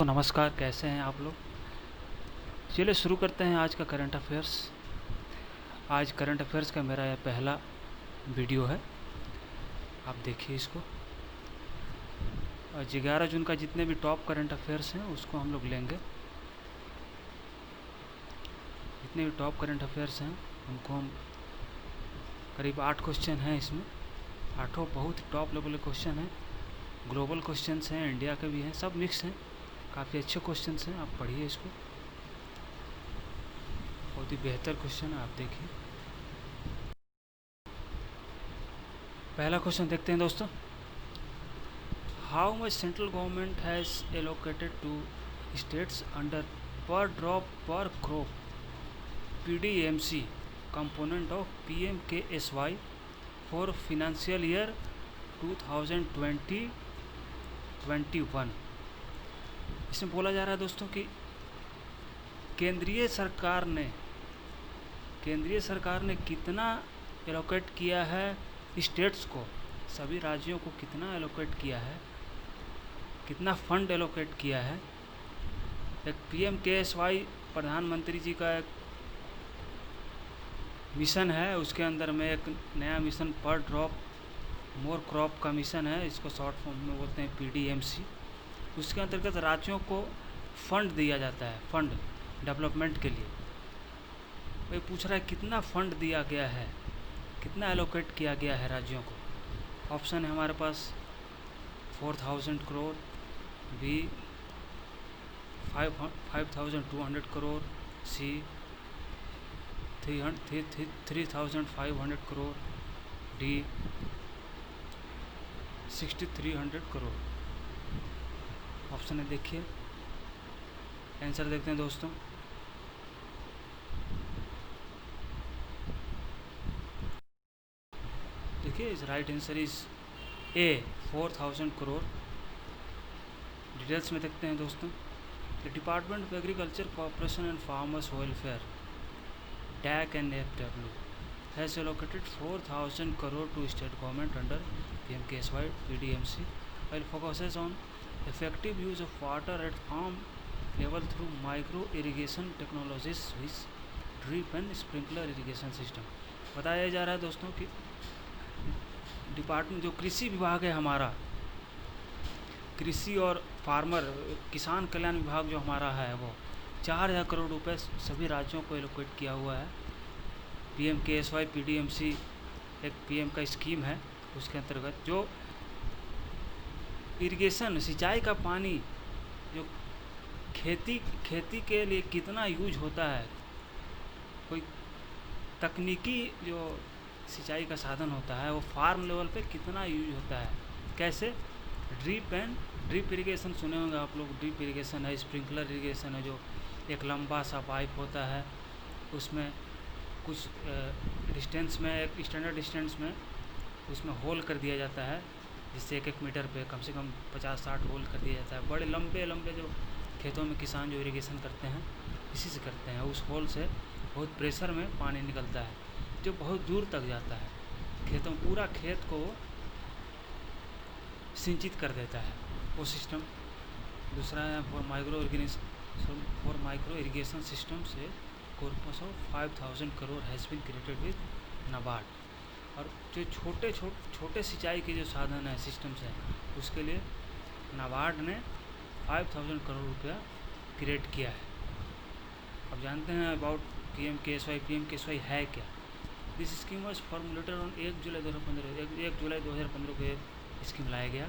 तो नमस्कार, कैसे हैं आप लोग। चलिए शुरू करते हैं आज का करंट अफेयर्स। आज करंट अफेयर्स का मेरा यह पहला वीडियो है, आप देखिए इसको। और 11 जून का जितने भी टॉप करंट अफेयर्स हैं उसको हम लोग लेंगे। जितने भी टॉप करंट अफेयर्स हैं उनको हम करीब 8 क्वेश्चन हैं इसमें। आठों बहुत टॉप लेवल के क्वेश्चन हैं, ग्लोबल क्वेश्चंस हैं, इंडिया के भी हैं, सब मिक्स हैं। काफ़ी अच्छे क्वेश्चंस हैं, आप पढ़िए इसको। बहुत ही बेहतर क्वेश्चन है, आप देखिए। पहला क्वेश्चन देखते हैं दोस्तों। How much central government has allocated to states under per drop per crop PDMC component of PMKSY for financial year 2020-21। इसमें बोला जा रहा है दोस्तों कि केंद्रीय सरकार ने कितना एलोकेट किया है स्टेट्स को, सभी राज्यों को कितना एलोकेट किया है, कितना फंड एलोकेट किया है। एक PMKSY प्रधानमंत्री जी का एक मिशन है, उसके अंदर में एक नया मिशन पर ड्रॉप मोर क्रॉप का मिशन है, इसको शॉर्ट फॉर्म में बोलते हैं PDMC। उसके अंतर्गत राज्यों को फंड दिया जाता है, फंड डेवलपमेंट के लिए। वही पूछ रहा है कितना फंड दिया गया है, कितना एलोकेट किया गया है राज्यों को। ऑप्शन है हमारे पास 4000 करोड़, बी 5200 करोड़, सी 3500 करोड़, डी 6300 करोड़। ऑप्शन है, देखिए आंसर देखते हैं दोस्तों। देखिए इस right answer is a 4000 crore. Details में देखते हैं दोस्तों। The department of agriculture, corporation and farmers welfare DAC and FW has allocated 4000 crore to state government under PMKSY PDMC, while focuses on effective use of water at farm level through micro irrigation technologies with drip and sprinkler irrigation system। बताया जा रहा है दोस्तों कि department जो कृषि विभाग है हमारा, कृषि और फार्मर किसान कल्याण विभाग जो हमारा है, वो 4000 करोड़ रुपए सभी राज्यों को एलोकेट किया हुआ है। PMKSY PDMC एक PM का स्कीम है, उसके अंतर्गत जो इरिगेशन सिंचाई का पानी जो खेती के लिए कितना यूज होता है, कोई तकनीकी जो सिंचाई का साधन होता है वो फार्म लेवल पे कितना यूज होता है, कैसे। ड्रिप इरिगेशन सुने होंगे आप लोग। ड्रिप इरिगेशन है, स्प्रिंकलर इरिगेशन है, जो एक लंबा सा पाइप होता है, उसमें कुछ डिस्टेंस में, एक स्टैंडर्ड डिस्टेंस में उसमें होल कर दिया जाता है, जिससे 1-1 मीटर पे कम से कम 50-60 होल कर दिया जाता है। बड़े लंबे जो खेतों में किसान जो इरिगेशन करते हैं इसी से करते हैं। उस होल से बहुत प्रेशर में पानी निकलता है जो बहुत दूर तक जाता है खेतों, पूरा खेत को सिंचित कर देता है वो सिस्टम। दूसरा है फॉर माइक्रो इरिगेशन सिस्टम से corpus of 5000 crore has been created with NABARD. और जो छोटे सिंचाई के जो साधन है, सिस्टम्स हैं, उसके लिए नाबार्ड ने 5000 करोड़ रुपया क्रिएट किया है। अब जानते हैं अबाउट PMKSY। PMKSY है क्या। This scheme was formulated on 1 जुलाई 2015 को स्कीम लाया गया।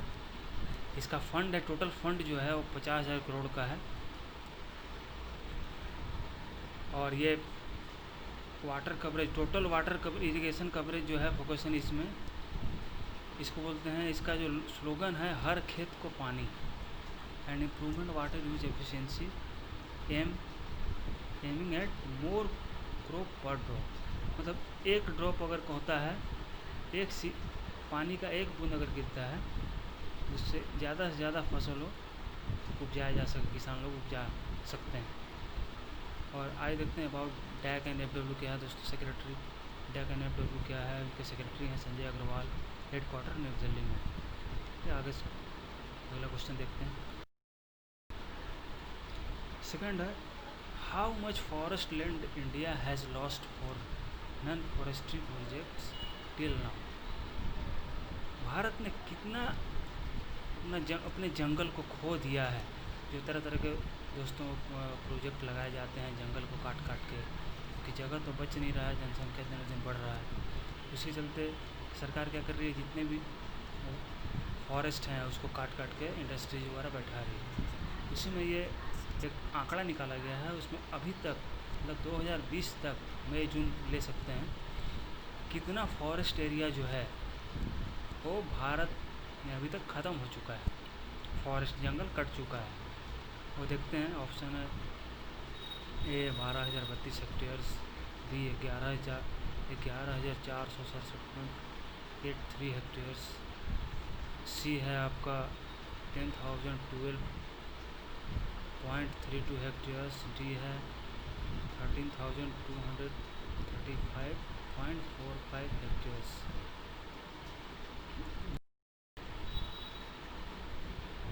इसका फंड है, टोटल फंड जो है वो 50,000 करोड़ का है। और ये water coverage, total water coverage, irrigation coverage जो है फोकसन इसमें, इसको बोलते हैं, इसका जो स्लोगन है हर खेत को पानी and improvement water use efficiency aiming at more crop पर ड्रॉप। मतलब एक ड्रॉप अगर होता है, पानी का एक बूंद अगर गिरता है, उससे ज़्यादा से ज़्यादा फसलों उपजाया जा सके, किसान लोग उपजा सकते हैं। और आइए देखते हैं अबाउट DAC एंड FW क्या है दोस्तों। सेक्रेटरी DAC एंड FW क्या है, उनके सेक्रेटरी हैं संजय अग्रवाल, हेडक्वार्टर नई दिल्ली में। आगे अगला क्वेश्चन देखते हैं। सेकंड है, how much forest land India has lost for non forestry projects till now. Bharat ने कितना अपने जंगल को खो दिया है। जो तरह तरह के दोस्तों प्रोजेक्ट लगाए जाते हैं जंगल को काट काट के, कि जगह तो बच नहीं रहा है, जनसंख्या दिन दिन बढ़ रहा है। उसी चलते सरकार क्या कर रही है, जितने भी फॉरेस्ट हैं उसको काट काट के इंडस्ट्रीज वगैरह बैठा रही है। उसी में ये एक आंकड़ा निकाला गया है, उसमें अभी तक मतलब 2020 तक मई जून ले सकते हैं, कितना फॉरेस्ट एरिया जो है वो भारत में अभी तक ख़त्म हो चुका है, फॉरेस्ट जंगल कट चुका है। वो देखते हैं, ऑप्शन है ए 12,032 हेक्टेयर्स, बी 11,467.83 हेक्टेयर्स, सी है आपका 10,012.32 हेक्टेयर्स, डी है 13,235.45 हेक्टेयर्स।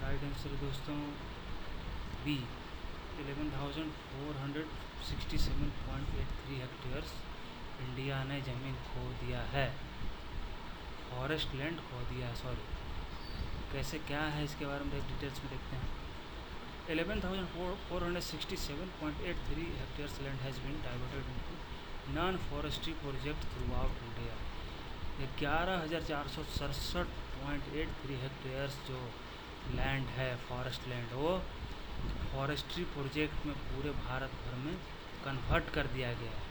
राइट आंसर दोस्तों बी 11,467.83 हेक्टेयर्स इंडिया ने ज़मीन खो दिया है, फॉरेस्ट लैंड खो दिया है, सॉरी। कैसे क्या है इसके बारे में डिटेल्स में देखते हैं। 11,467.83 hectares land has been diverted into non forestry project throughout India. 11,467.83 hectares जो लैंड है फॉरेस्ट लैंड, वो फॉरेस्ट्री प्रोजेक्ट में पूरे भारत भर में कन्वर्ट कर दिया गया है।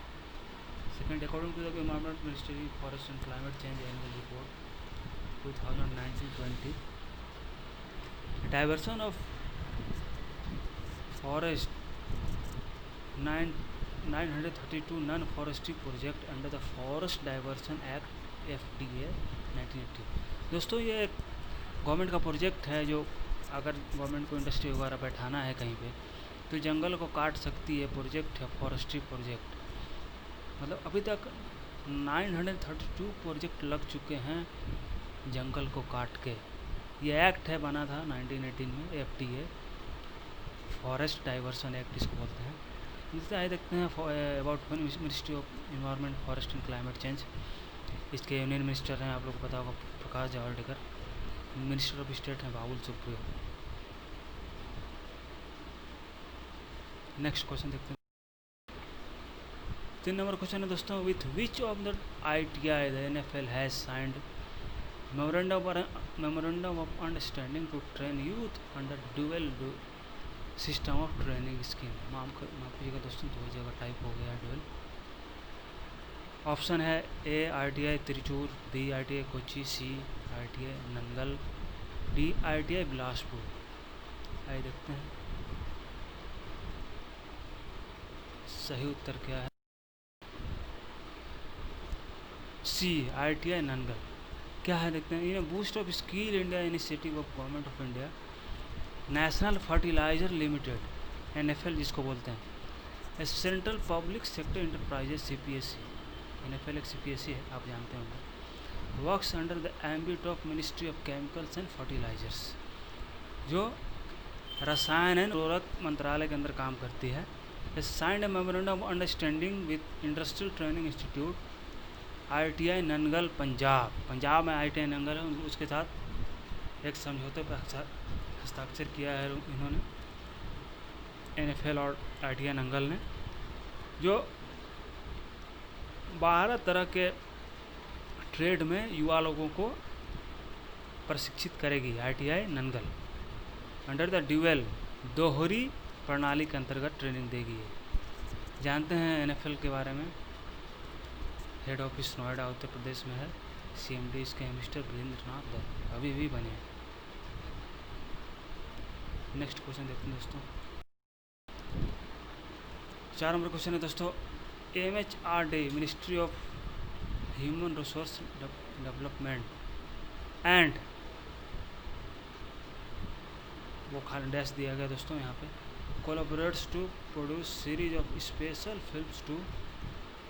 Second, according to the environment ministry forest and climate change annual report 2019-20, diversion of forest 932 non forestry project under the forest diversion act FDA 1980। दोस्तों ये गवर्नमेंट का प्रोजेक्ट है, जो अगर गवर्नमेंट को इंडस्ट्री वगैरह बैठाना है कहीं पे तो जंगल को काट सकती है। प्रोजेक्ट है फॉरेस्ट्री प्रोजेक्ट, मतलब अभी तक 932 प्रोजेक्ट लग चुके हैं जंगल को काट के। ये एक्ट है, बना था 1918 में, FDA फॉरेस्ट डाइवर्सन एक्ट इसको बोलते हैं। जिससे आए देखते हैं about ministry of environment forest and climate change. इसके यूनियन मिनिस्टर हैं, आप लोग को पता होगा, Prakash Javadekar. Minister of state हैं बाबुल सुप्रियो। नेक्स्ट क्वेश्चन देखते हैं। 3 नंबर क्वेश्चन है दोस्तों, with which of the ITI the NFL has signed memorandum of understanding to train youth under dual system of training scheme. माफ कीजिएगा दोस्तों, 2 जगह टाइप हो गया ड्यूअल। ऑप्शन है ए ITI तिरुचूर, बी ITI कोची, सी ITI Nangal, D ITI Bilaspur. आइए देखते हैं सही उत्तर क्या है। सी ITI नंगल। क्या है देखते हैं। In boost of skill India initiative of government of India, national fertiliser limited NFL जिसको बोलते हैं, central public sector enterprises CPSE। NFL एक CPSE है, आप जानते होंगे। Works under the ambit of ministry of chemicals and fertilisers, जो रसायन एवं उर्वरक मंत्रालय के अंदर काम करती है। Signed memorandum of understanding with industrial training institute ITI Nangal Punjab में ITI ननगल है, उसके साथ एक समझौते पर हस्ताक्षर किया है इन्होंने, NFL और ITI नंगल ने, जो 12 तरह के ट्रेड में युवा लोगों को प्रशिक्षित करेगी ITI ननगल। अंडर द ड्यूअल दोहरी प्रणाली के अंतर्गत ट्रेनिंग देगी। जानते हैं NFL के बारे में, हेड ऑफिस नोएडा उत्तर प्रदेश में है। CMD इसके मिस्टर वीरेंद्रनाथ दत्त, अभी भी बने हैं। नेक्स्ट क्वेश्चन देखते हैं दोस्तों। 4 नंबर क्वेश्चन है दोस्तों, MHRD ministry of human resource development and, वो खाली डैश दिया गया दोस्तों यहाँ पे, collaborates to produce series of special films to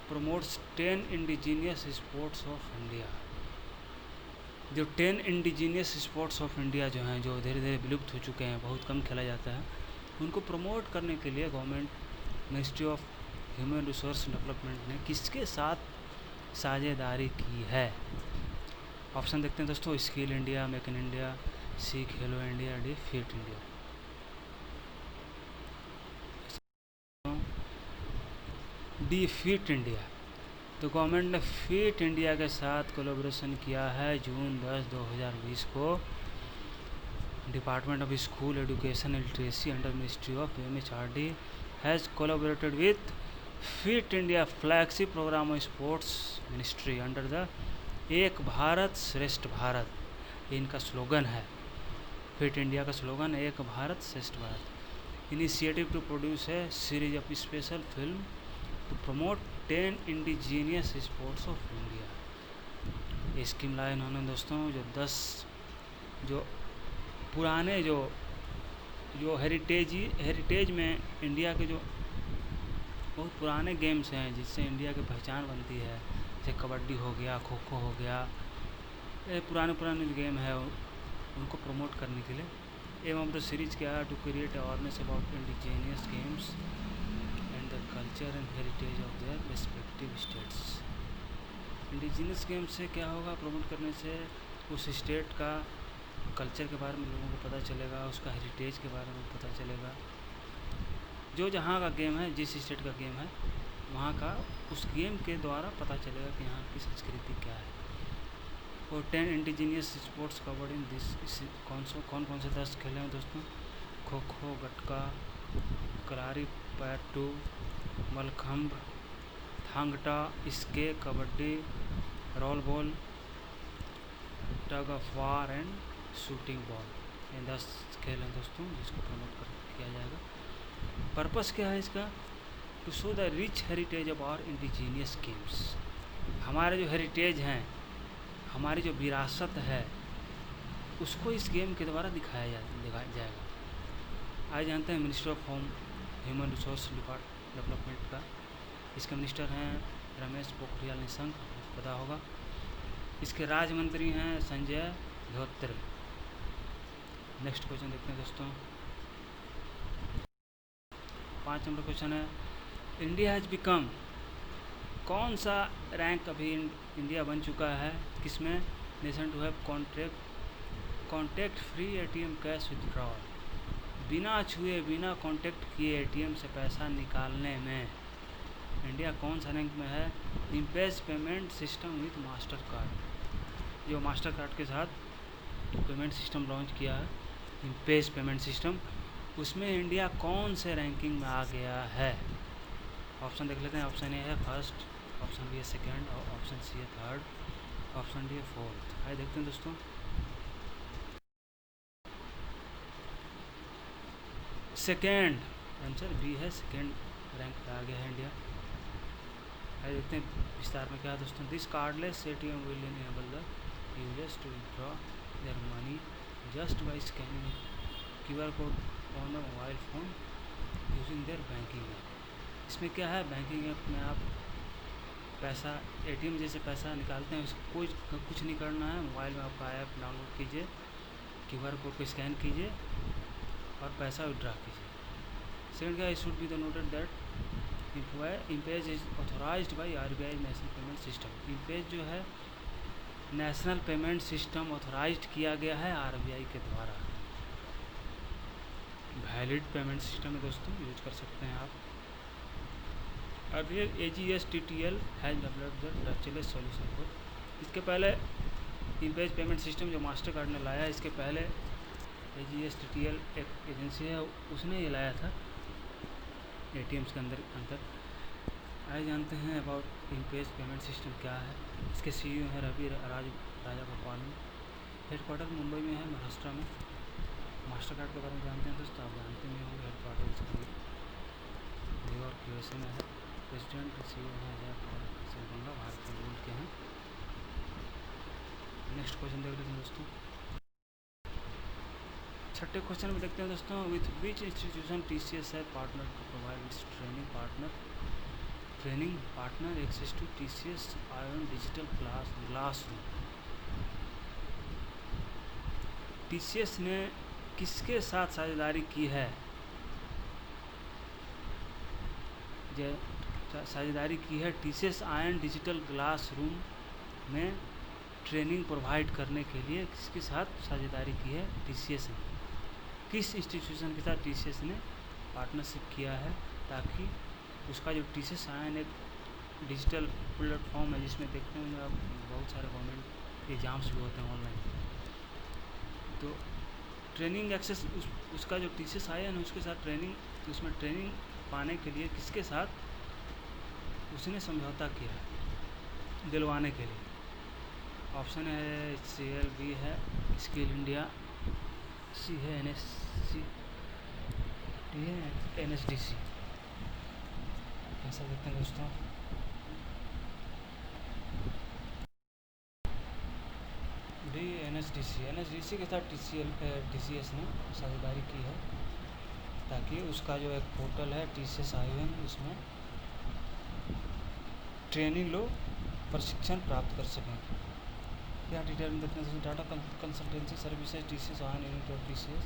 promotes 10 indigenous sports of India. जो 10 इंडिजीनियस स्पोर्ट्स ऑफ इंडिया जो हैं, जो धीरे धीरे विलुप्त हो चुके हैं, बहुत कम खेला जाता है, उनको प्रमोट करने के लिए government ministry of human resource development ने किसके साथ साझेदारी की है? ऑप्शन देखते हैं दोस्तों, skill India, make in India, C Khelo India, D fit India. D fit India. तो गवर्नमेंट ने फिट इंडिया के साथ कोलैबोरेशन किया है। जून 10, 2020 को department of school education and literacy under ministry of MHRD has collaborated with fit India flagship programme of sports ministry under the Ek Bharat Shreshtha Bharat. इनका slogan है, fit India का slogan Ek Bharat Shreshtha Bharat. Initiative to produce है series of special film to promote 10 indigenous sports of India. ये scheme लाए इन्होंने दोस्तों, जो 10 जो पुराने जो हेरिटेज में इंडिया के जो बहुत पुराने गेम्स हैं जिससे इंडिया की पहचान बनती है, जैसे कबड्डी हो गया, खो खो हो गया, ये पुराने जो गेम है उनको प्रमोट करने के लिए एम ऑफ द सीरीज क्या है, to create awareness about indigenous games and the culture and heritage of their respective states. Indigenous game से क्या होगा, प्रमोट करने से उस स्टेट का कल्चर के बारे में लोगों को पता चलेगा, उसका हेरिटेज के बारे में पता चलेगा। जो जहाँ का गेम है, जिस स्टेट का गेम है, वहाँ का उस गेम के द्वारा पता चलेगा कि यहाँ की संस्कृति क्या है। और 10 indigenous sports covered in this. कौन कौन से 10 खेल हैं दोस्तों? खो खो, गटका, करारी, पैटू, मलखम्ब, थांगटा, स्के, kabaddi, roll ball, tug of war and shooting ball. ये 10 खेल हैं दोस्तों जिसको प्रमोट किया जाएगा। पर्पस क्या है इसका? To show the rich heritage of our indigenous games. हमारे जो हेरिटेज हैं, हमारी जो विरासत है, उसको इस गेम के द्वारा दिखाया जाएगा। आज जानते हैं minister of home human resource development का, इसके मिनिस्टर हैं रमेश पोखरियाल निशंक, पता होगा। इसके राज्य मंत्री हैं संजय धोत्रे। नेक्स्ट क्वेश्चन देखते हैं दोस्तों, 5 नंबर क्वेश्चन है, इंडिया हैज़ बिकम। कौन सा रैंक अभी इंडिया बन चुका है, किसमें? Nation to have contact free ATM cash withdrawal. बिना छुए, बिना कॉन्टैक्ट किए ATM से पैसा निकालने में इंडिया कौन सा रैंक में है? इम्पेज payment system with Mastercard. जो मास्टर कार्ड के साथ पेमेंट सिस्टम लॉन्च किया है, इम्पेज पेमेंट सिस्टम, उसमें इंडिया कौन से रैंकिंग में आ गया है? ऑप्शन देख लेते हैं। ऑप्शन ए है फर्स्ट, ऑप्शन बी है सेकेंड, और ऑप्शन सी है थर्ड, ऑप्शन डी है फोर्थ। आइए देखते हैं दोस्तों। सेकेंड आंसर बी है, सेकेंड रैंक पे आ गया है इंडिया। आइए देखते हैं विस्तार में क्या है दोस्तों। This cardless ATM will enable the users to withdraw their money just by scanning QR code on the mobile phone using their banking app. इसमें क्या है, बैंकिंग ऐप में आप पैसा ATM जैसे पैसा निकालते हैं, उसको कुछ नहीं करना है। मोबाइल में आपका ऐप डाउनलोड कीजिए, QR कोड को स्कैन कीजिए और पैसा विड्रा कीजिए। सेकंड क्या, should be the noted that इम्पेज is authorised by RBI national payment system. इम्पेज जो है नेशनल पेमेंट सिस्टम ऑथोराइज्ड किया गया है RBI के द्वारा। वैलिड पेमेंट सिस्टम है दोस्तों, यूज कर सकते हैं आप। Earlier AGSTTL has developed the touchless solution for. इसके पहले इम्पेज पेमेंट सिस्टम जो मास्टर कार्ड ने लाया, इसके पहले AGSTTL एक एजेंसी है, उसने ये लाया था ATMs के अंदर। आइए जानते हैं अबाउट इम्पेज पेमेंट सिस्टम क्या है। इसके CEO हैं रवि राजा गोपाल। हेडक्वार्टर मुंबई में है, महाराष्ट्र में। मास्टर कार्ड के बारे में जानते हैं दोस्तों, आप जानते नहीं होंगे। हेडक्वार्टर इसका न्यूयॉर्क USA में है। प्रेसिडेंट CEO हैं जयपाल गंगा, भारत के मूल के हैं। नेक्स्ट क्वेश्चन देख लेते हैं दोस्तों। छठे क्वेश्चन में देखते हैं दोस्तों, विथ विच इंस्टीट्यूशन TCS है partner to provide its training partner access to TCS iON digital classroom. TCS ने किसके साथ साझेदारी की है साझेदारी की है टीसीएस आयन डिजिटल क्लासरूम में ट्रेनिंग प्रोवाइड करने के लिए किसके साथ साझेदारी की है? टीसीएस ने। किस इंस्टीट्यूशन के साथ टीसीएस ने पार्टनरशिप किया है ताकि उसका जो टीसीएस आयन एक डिजिटल प्लेटफॉर्म है जिसमें देखते होंगे आप बहुत सारे गवर्नमेंट एग्ज़ाम्स भी होते हैं ऑनलाइन, तो ट्रेनिंग एक्सेस उसका जो टीसीएस आयन है उसके साथ उसमें ट्रेनिंग पाने के लिए किसके साथ उसने समझौता किया दिलवाने के लिए? ऑप्शन है HCL, बी है स्किल इंडिया, सी है NSC, डी है NSDC। ऐसा देखते हैं दोस्तों, डी NSDC के साथ TCS ने साझेदारी की है ताकि उसका जो एक पोर्टल है TCS आयन उसमें ट्रेनिंग लो प्रशिक्षण प्राप्त कर सकें। क्या डिटेल में देखते हैं? Tata consultancy services TCS iON unit of TCS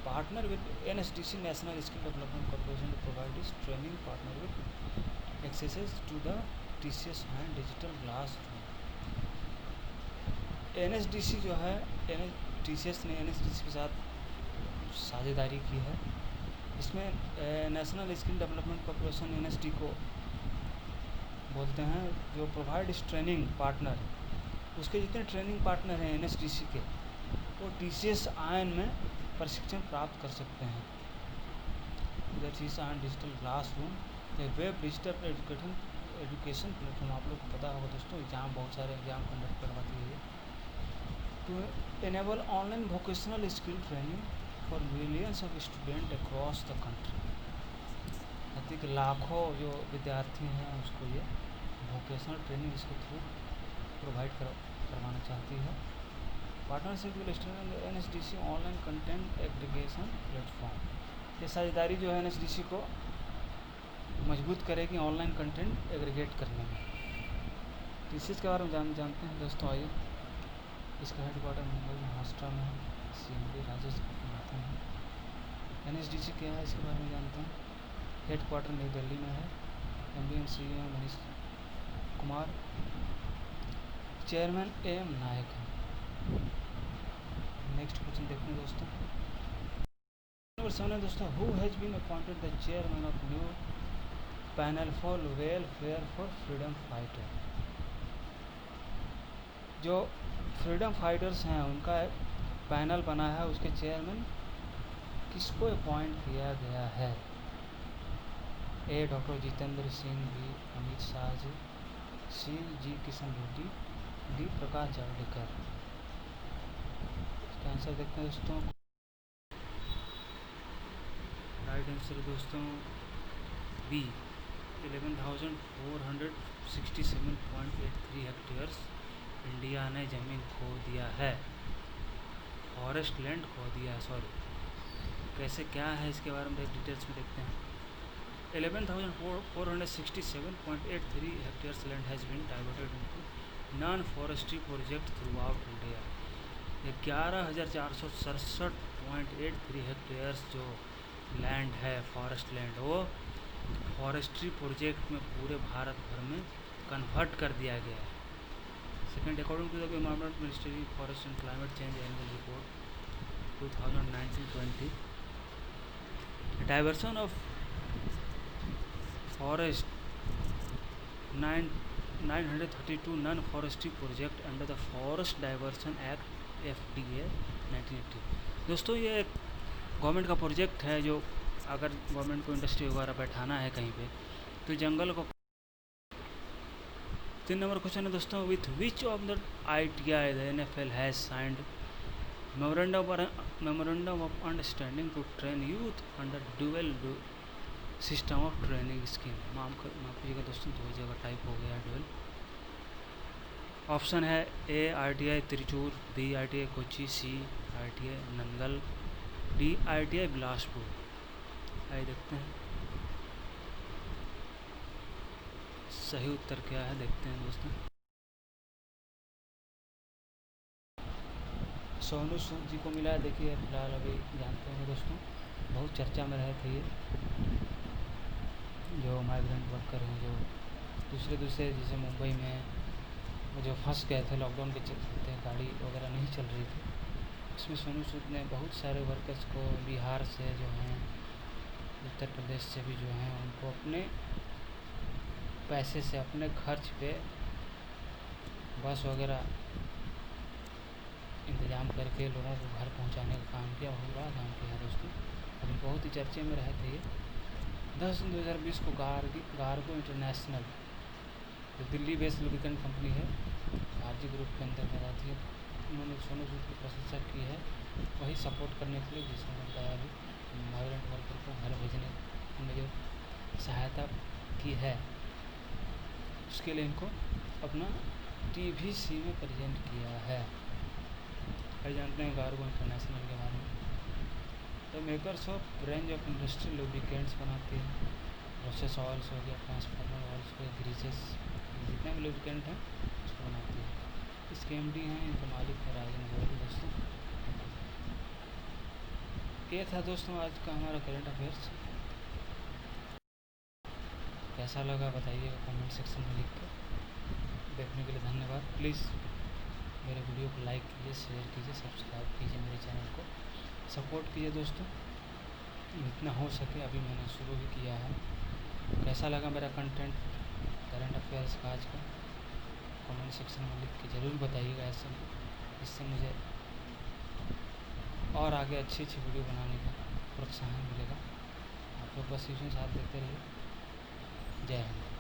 partner with NSDC national skill development corporation to provide this training partner with accesses to the TCS iON digital classroom. NSDC जो है TCS ने NSDC के साथ साझेदारी की है। इसमें national skill development corporation NSD को बोलते हैं, जो प्रोवाइड इस ट्रेनिंग पार्टनर, उसके जितने ट्रेनिंग पार्टनर हैं NSDC के, वो TCS आयन में प्रशिक्षण प्राप्त कर सकते हैं। TCS आयन डिजिटल क्लासरूम एक वेब डिजिटल एजुकेशन प्लेटफॉर्म, आप लोग को पता होगा दोस्तों, एग्ज़ाम बहुत सारे एग्ज़ाम कंडक्ट करवाती है to enable online vocational skill training for millions of student across the country. अधिक लाखों जो विद्यार्थी हैं उसको ये वोकेशनल ट्रेनिंग इसके थ्रू प्रोवाइड करवाना चाहती है। Partnership with NSDC online content aggregation platform. ये साझेदारी जो है NSDC को मजबूत करेगी ऑनलाइन कंटेंट एग्रीगेट करने में। TCS के बारे में जानते हैं दोस्तों, आइए। इसका हेडक्वार्टर मुंबई महाराष्ट्र में है, CMD राजेश नाथन है। NSDC क्या है इसके बारे में जानते हैं। हेडक्वार्टर नई दिल्ली में है। MD and CEO Manish Kumar, chairman AM नायक है। नेक्स्ट क्वेश्चन देखते हैं दोस्तों। नंबर 7 है दोस्तों, who has been appointed the chairman of new panel for welfare for freedom fighter. जो फ्रीडम फाइटर्स हैं उनका पैनल बना है, उसके चेयरमैन किसको अपॉइंट किया गया है? A doctor Jitendra Singh, B Amit Shah ji, C G Kishan Reddy, D Prakash Javadekar. इसका आंसर देखते हैं दोस्तों। राइट आंसर दोस्तों B 11,467.83 हेक्टेयर्स इंडिया ने ज़मीन खो दिया है, फॉरेस्ट लैंड खो दिया है, सॉरी। कैसे क्या है इसके बारे में डिटेल्स में देखते हैं। 11,467.83 hectares land has been diverted into non forestry project throughout India. 11,467.83 hectares जो लैंड है फॉरेस्ट लैंड, वो फॉरेस्ट्री प्रोजेक्ट में पूरे भारत भर में कन्वर्ट कर दिया गया है। Second, according to the environment ministry forest and climate change annual report 2019-20, diversion of forest 932 non forestry project under the forest diversion act FDA 1980। दोस्तों ये एक गवर्नमेंट का प्रोजेक्ट है, जो अगर गवर्नमेंट को इंडस्ट्री वगैरह बैठाना है कहीं पे तो जंगल को। 3 नंबर क्वेश्चन है दोस्तों, with which of the ITI the NFL has signed memorandum of understanding to train youth under dual system of training scheme. माफ कीजिएगा दोस्तों, दो जगह टाइप हो गया ड्यूअल। ऑप्शन है A ITI Thrissur, B ITI Kochi, C ITI Nangal, D ITI Bilaspur. आइए देखते हैं सही उत्तर क्या है, देखते हैं दोस्तों। सोनू सूद जी को मिला है, देखिए फिलहाल अभी जानते होंगे दोस्तों, बहुत चर्चा में रहे थे ये। जो माइग्रेंट वर्कर हैं, जो दूसरे जैसे मुंबई में वो जो फंस गए थे लॉकडाउन के चलते, गाड़ी वगैरह नहीं चल रही थी, उसमें सोनू सूद ने बहुत सारे वर्कर्स को बिहार से जो हैं, उत्तर प्रदेश से भी जो हैं, उनको अपने पैसे से अपने खर्च पे बस वगैरह इंतज़ाम करके लोगों को घर पहुंचाने का काम किया। बहुत बड़ा काम किया दोस्तों। अभी बहुत ही चर्चे में रहे थे ये। 10 जून 2020 को गार्गो इंटरनेशनल, जो दिल्ली बेस्ड लुब्रिकेंट कंपनी है, आरजी ग्रुप के अंतर्गत आती है, उन्होंने सोनू सूद की प्रशंसा की है वही सपोर्ट करने के लिए जिसने बताया अभी माइग्रेंट वर्कर को घर भेजने में जो सहायता की है, उसके लिए इनको अपना TVC में प्रेजेंट किया है। कई जानते हैं गार्गो इंटरनेशनल के बारे में। तो makers of range of industrial lubricants बनाती है, प्रोसेस ऑयल्स हो गया, ट्रांसफार्मर ऑयल्स हो गया, ग्रीसेस, जितने भी लुब्रिकेंट हैं उसको बनाती है। इसके MD हैं, इनका मालिक है राजन गोयल। दोस्तों ये था दोस्तों आज का हमारा करंट अफेयर्स। कैसा लगा बताइएगा कमेंट सेक्शन में लिख कर। देखने के लिए धन्यवाद। प्लीज़ मेरे वीडियो को लाइक कीजिए, शेयर कीजिए, सब्सक्राइब कीजिए, मेरे चैनल को सपोर्ट कीजिए दोस्तों, जितना हो सके। अभी मैंने शुरू भी किया है। कैसा लगा मेरा कंटेंट करंट अफेयर्स का आज का, कमेंट सेक्शन में लिख के ज़रूर बताइएगा। ऐसे इससे मुझे और आगे अच्छी वीडियो बनाने का प्रोत्साहन मिलेगा। आप लोग बस इसी साथ देखते रहिए। जय हिंद।